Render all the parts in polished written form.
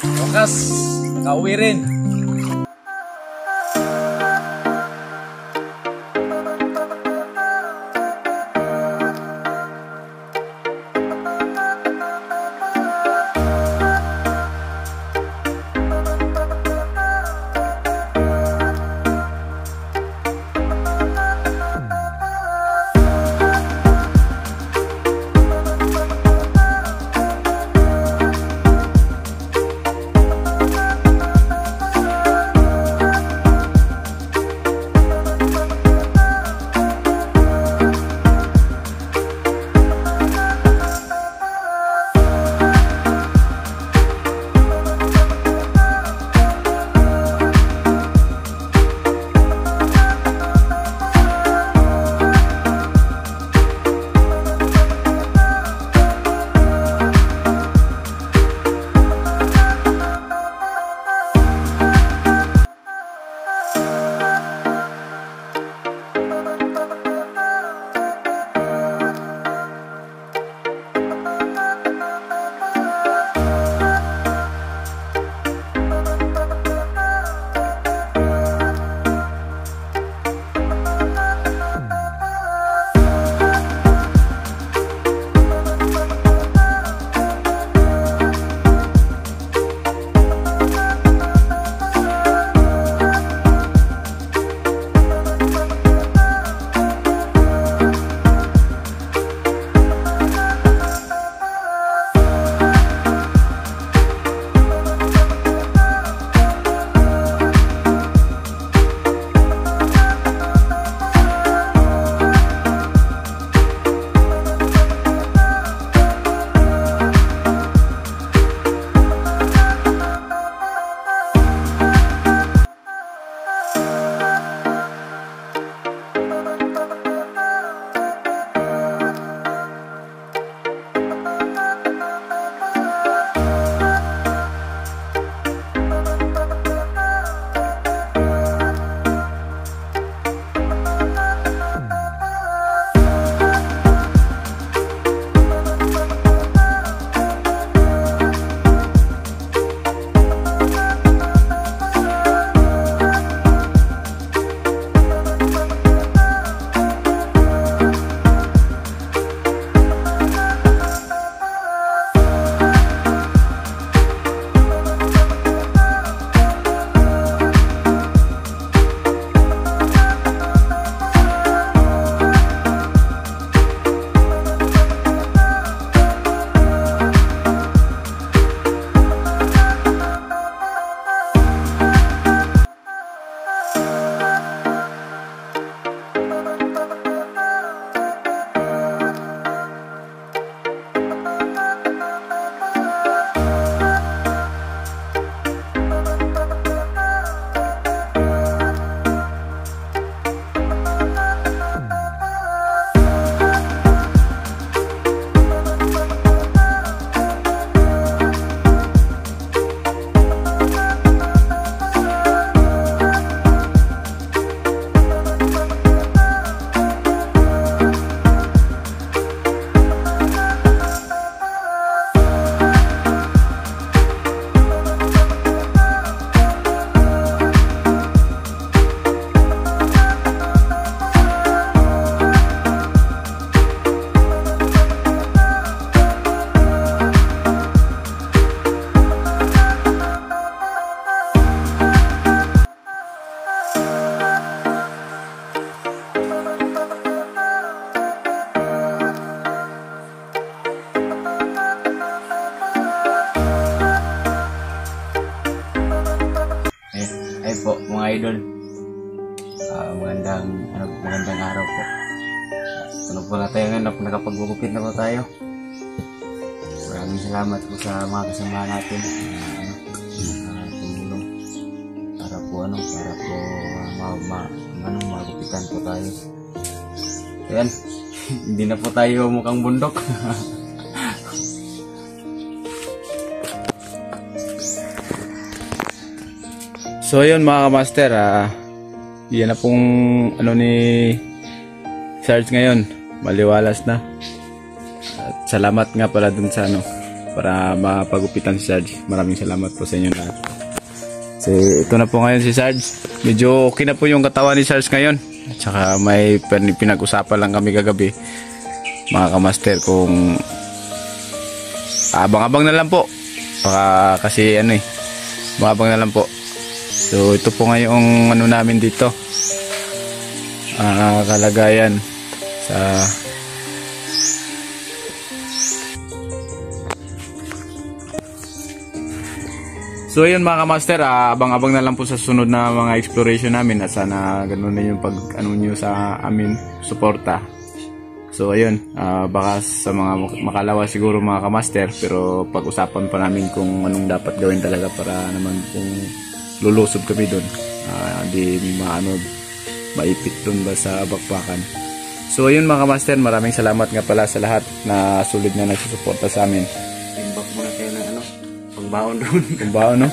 Wakas, nakauwi rin. mga idol. Magandang araw po. Tulog po na tayo ngayon, nakapagugupit na po tayo. Maraming salamat po sa mga kasama natin. Tumulong para po magupitan po tayo. Ayan, hindi na po tayo mukhang bundok. So yun mga kamaster, yan na pong ni Sarge ngayon, maliwalas na. At salamat nga pala dun sa para mapagupitan si Sarge. Maraming salamat po sa inyo lahat. So, ito na po ngayon si Sarge. Medyo okay na po yung katawan ni Sarge ngayon. At saka may pinag-usapan lang kami kagabi, mga kamaster, kung abang-abang na lang po. Baka kasi abang na lang po. So, ito po ngayong namin dito. Kalagayan sa So ayun mga kamaster, abang-abang na lang po sa sunod na mga exploration namin at sana ganun na yung pag nyo sa amin suporta. So ayun, baka sa mga makalawa siguro mga kamaster, pero pag-usapan pa namin kung anong dapat gawin talaga para naman kung lulusob kami doon, di maipit doon ba sa bakbakan. So ayun mga kamaster, maraming salamat nga pala sa lahat na sulit na nagsusuporta sa amin. Timbak muna kayo ng pangbaon doon. Pangbaon, no?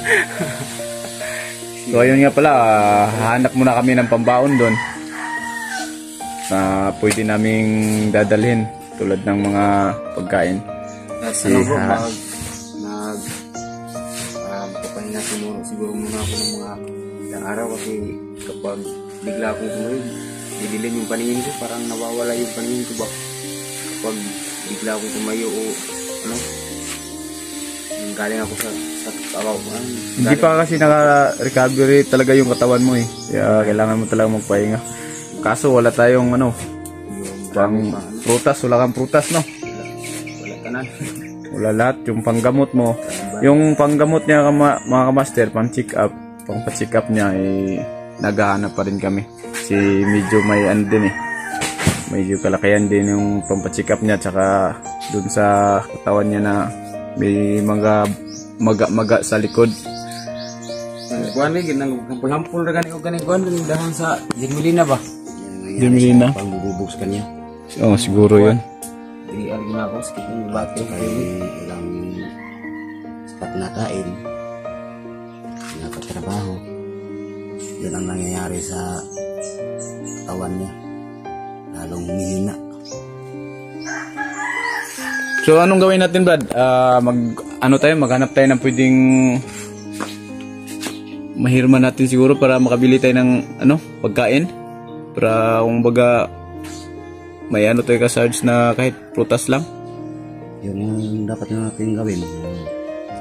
So ayun nga pala, hahanap muna kami ng pambaon doon na pwede naming dadalhin tulad ng mga pagkain. Kasi papahinga siguro muna ako ng mga ilang araw kasi kapag bigla akong sumunod, didilim yung paningin ko, parang nawawala yung paningin ko ba kapag bigla akong tumayo o galing ako sa hindi pa kasi naka-recovery talaga yung katawan mo kaya kailangan mo talaga magpahinga. Kaso wala tayong prutas, wala kang prutas, no? Wala ka na. Wala lahat, yung panggamot mo. Yung panggamot niya mga kamaster, pang-check up niya naghahanap pa rin kami. Si medyo may din medyo kalakihan din yung pang-check up niya, tsaka dun sa katawan niya na may mga maga sa likod. Kuan ni hampul ra gani og gani kuan dahon sa Jimilina ba? Jimilina. Pangbubugs kanya. Oh, siguro 'yun. Di alin na ako skip ng bate kay ilang sapat na kain. Nakatrabaho. Yan ang nangyayari sa katawan niya. Lalong humihina. So anong gawin natin, Brad? Maghanap tayo ng pwedeng mahirman natin siguro para makabili tayo ng pagkain. Para kung baga may tayo ka-charge na kahit prutas lang. Yung dapat natin gawin,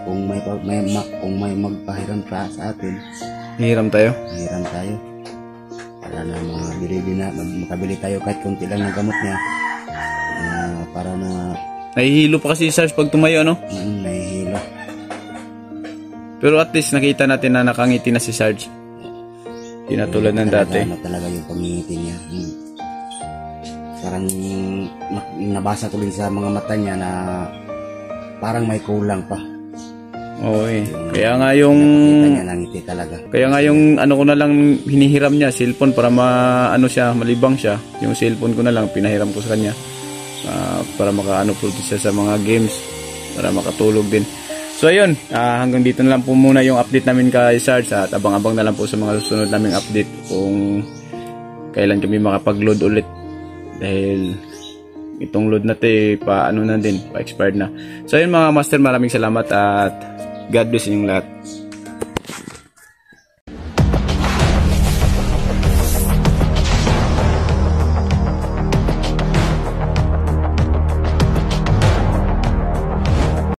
kung may magpahiram pa sa atin, hiram tayo. Para na makabili tayo kahit konti lang ng gamot niya. Para na nahihilo pa kasi si Sarge pag tumayo, nahihilo. Pero at least nakita natin na nakangiti na si Sarge. Hindi na tulad ng dati. Talaga yung pangingiti niya. Parang nabasa ko din sa mga mata niya na parang may kulang pa. Oo Kaya nga yung nangiti talaga. Kaya nga yung ko na lang hinihiram niya, cellphone, para malibang siya. Yung cellphone ko na lang pinahiram ko sa kanya. Para makaano po siya sa mga games, para makatulog din. So ayun, hanggang dito na lang po muna yung update namin kay Sarge, at abang-abang na lang po sa mga susunod naming update kung kailan kami makapag-load ulit, dahil itong load natin pa-expired na. So ayun mga master, maraming salamat at God bless inyong lahat.